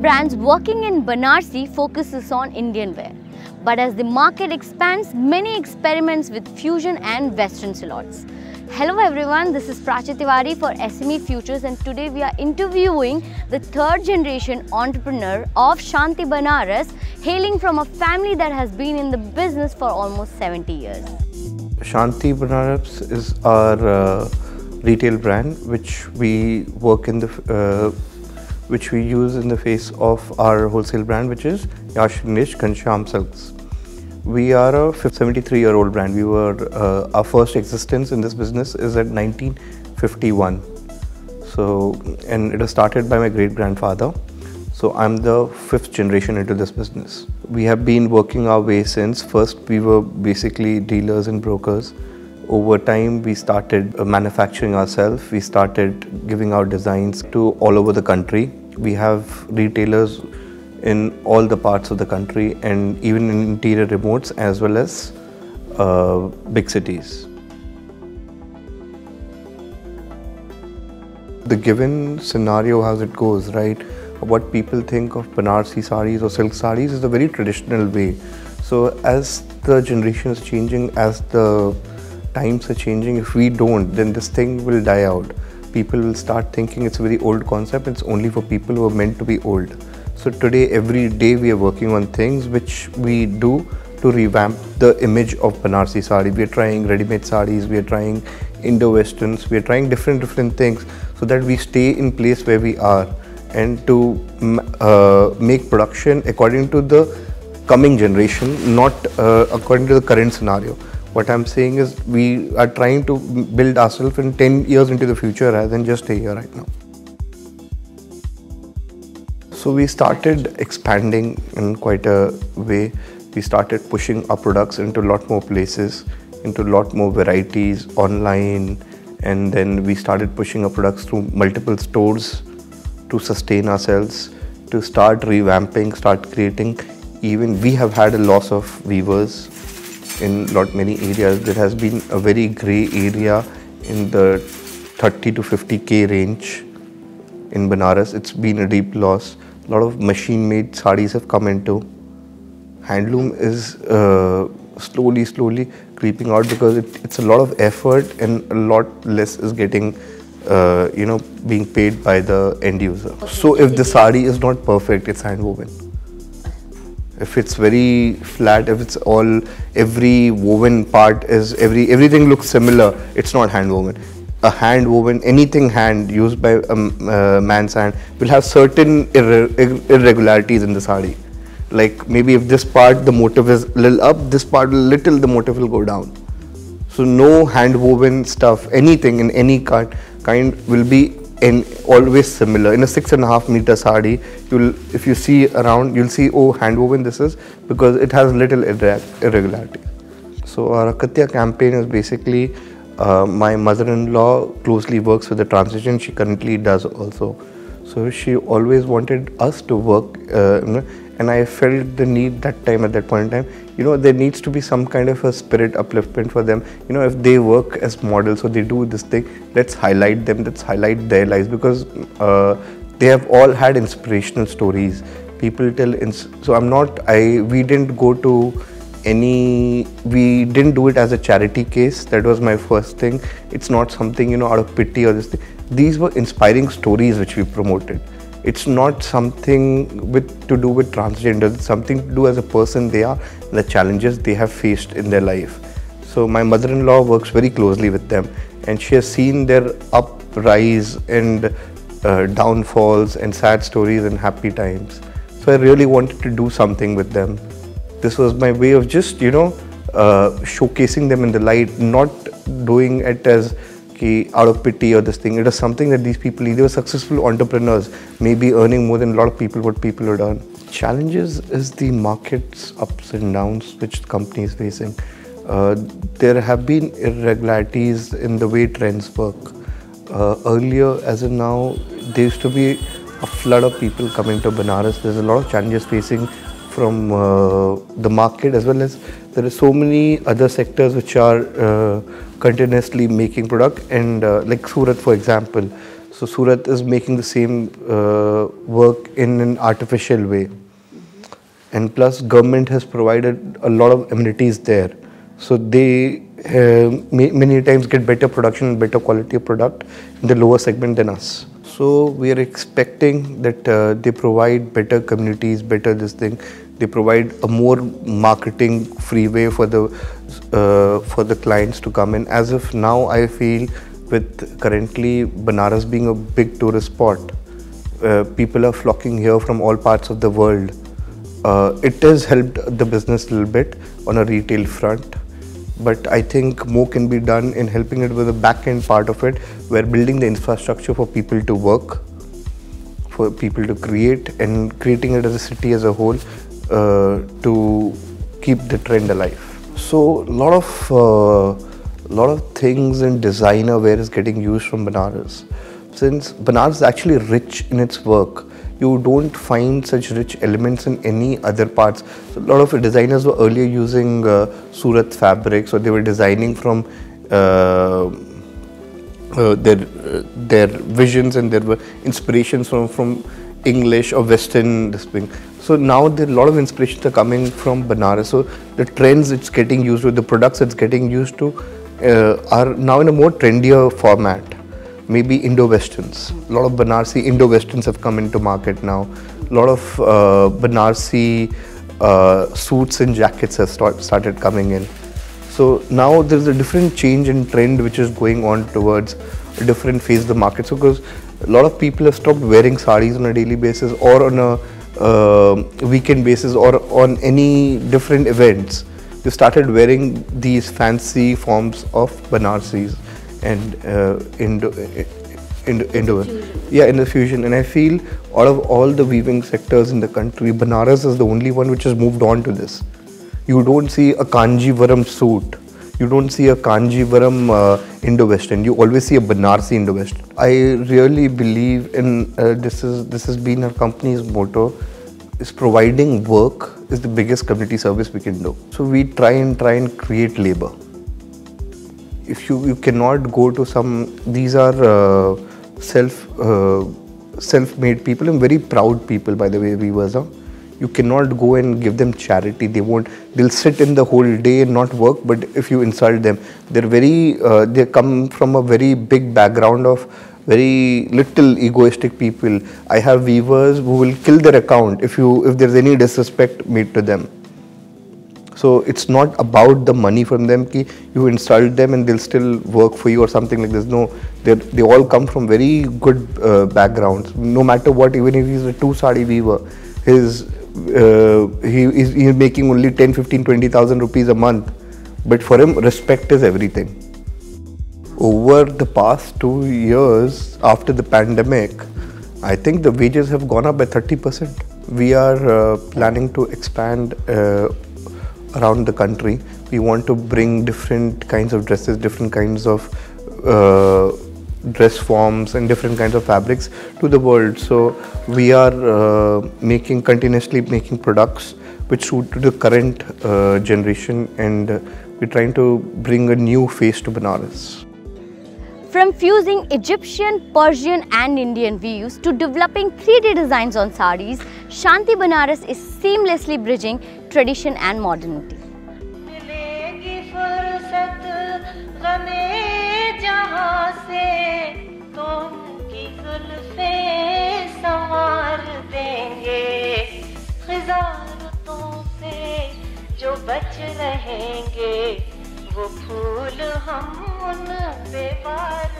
brands working in Banarasi focuses on Indian wear. But as the market expands, many experiments with fusion and Western silhouettes. Hello everyone, this is Prachi Tiwari for SME Futures, and today we are interviewing the third generation entrepreneur of Shanti Banaras, hailing from a family that has been in the business for almost 70 years. Shanti Banaras is our retail brand, which we work in the which we use in the face of our wholesale brand, which is Yashri Ghanshyam Silks. We are a 73-year-old brand. We were our first existence in this business is at 1951. So, and it was started by my great grandfather. So I'm the fifth generation into this business. We have been working our way since. First, we were basically dealers and brokers. Over time, we started manufacturing ourselves. We started giving our designs to all over the country. We have retailers in all the parts of the country and even in interior remotes as well as big cities. The given scenario, how it goes, right? What people think of Banarasi sarees or silk sarees is a very traditional way. So as the generation is changing, as the times are changing, if we don't, then this thing will die out. People will start thinking it's a very old concept, it's only for people who are meant to be old. So today, every day we are working on things which we do to revamp the image of Banarasi sari. We are trying ready-made sarees, we are trying Indo-Westerns, we are trying different things so that we stay in place where we are and to make production according to the coming generation, not according to the current scenario. What I'm saying is we are trying to build ourselves in 10 years into the future rather than just a year right now. So we started expanding in quite a way. We started pushing our products into a lot more places, into a lot more varieties online, and then we started pushing our products through multiple stores to sustain ourselves, to start revamping, start creating. Even we have had a loss of weavers in many areas. There has been a very grey area in the 30 to 50k range in Banaras. It's been a deep loss. A lot of machine-made sarees have come into. Handloom is slowly creeping out because it's a lot of effort and a lot less is getting being paid by the end user. So if the saree is not perfect, it's handwoven. If it's very flat, if it's every woven part is everything looks similar, it's not hand woven. A hand woven, anything hand used by a man's hand will have certain irregularities in the saree. Like maybe if this part the motif is a little up, this part the motif will go down. So no hand woven stuff, anything in any kind will be always similar. In a 6.5 meter saree, if you see around, you'll see, oh, hand woven this is, because it has little irregularity. So our Akatya campaign is basically, my mother-in-law closely works with the transition. She currently does also. So she always wanted us to work, and I felt the need at that point in time, there needs to be some kind of a spirit upliftment for them. If they work as models or they do this thing, let's highlight them, let's highlight their lives, because they have all had inspirational stories. People tell, so we didn't do it as a charity case. That was my first thing. It's not something, out of pity or this thing. These were inspiring stories which we promoted. It's not something to do with transgender, it's something to do as a person they are and the challenges they have faced in their life. So my mother-in-law works very closely with them, and she has seen their uprise and downfalls and sad stories and happy times. So I really wanted to do something with them. This was my way of just, showcasing them in the light, not doing it as out of pity or this thing. It is something that these people, they were successful entrepreneurs, maybe earning more than a lot of people what people would earn. Challenges is the market's ups and downs which the company is facing. There have been irregularities in the way trends work. Earlier, as in now, there used to be a flood of people coming to Banaras. There's a lot of challenges facing from the market, as well as there are so many other sectors which are continuously making product, and like Surat, for example. So Surat is making the same work in an artificial way. And plus government has provided a lot of amenities there. So they many times get better production and better quality of product in the lower segment than us. So we are expecting that they provide better communities, better this thing. They provide a more marketing freeway for the clients to come in. As of now, I feel with currently Banaras being a big tourist spot, people are flocking here from all parts of the world. It has helped the business a little bit on a retail front, but I think more can be done in helping it with the back end part of it. We're building the infrastructure for people to work, for people to create, and creating it as a city as a whole to keep the trend alive. So a lot of things in designer wear is getting used from Banaras. Since Banaras is actually rich in its work, you don't find such rich elements in any other parts. So a lot of designers were earlier using Surat fabrics, or they were designing from their visions, and there were inspirations from English or Western this thing. So now there a lot of inspirations are coming from Banaras. So the trends it's getting used to, the products it's getting used to are now in a more trendier format. Maybe Indo-Westerns. A lot of Banarasi Indo-Westerns have come into market now. A lot of Banarasi suits and jackets have started coming in. So now there's a different change in trend which is going on towards a different phase of the market. So because a lot of people have stopped wearing sarees on a daily basis, or on a weekend basis, or on any different events. They started wearing these fancy forms of Banarasis and in the fusion. And I feel out of all the weaving sectors in the country, Banaras is the only one which has moved on to this. You don't see a Kanjivaram suit, you don't see a Kanjivaram Indo-Western, you always see a Banarasi Indo-Western. I really believe in this has been our company's motto, is providing work is the biggest community service we can do. So we try and create labor. If you cannot go to these are self-made people, and very proud people, by the way, weavers are. You cannot go and give them charity. They'll sit in the whole day and not work, but if you insult them, they come from a very big background of very little egoistic people. I have weavers who will kill their account if there's any disrespect made to them. So it's not about the money from them, ki you insult them and they'll still work for you or something like this. No, they all come from very good backgrounds. No matter what, even if he's a 2-sari weaver, he's making only 10, 15, 20,000 rupees a month. But for him, respect is everything. Over the past 2 years after the pandemic, I think the wages have gone up by 30%. We are planning to expand around the country. We want to bring different kinds of dresses, different kinds of dress forms and different kinds of fabrics to the world. So we are continuously making products which suit to the current generation, and we're trying to bring a new face to Banaras. From fusing Egyptian, Persian and Indian weaves to developing 3D designs on sarees, Shanti Banaras is seamlessly bridging tradition and modernity. जो बच रहेंगे वो फूल हम उन पे वार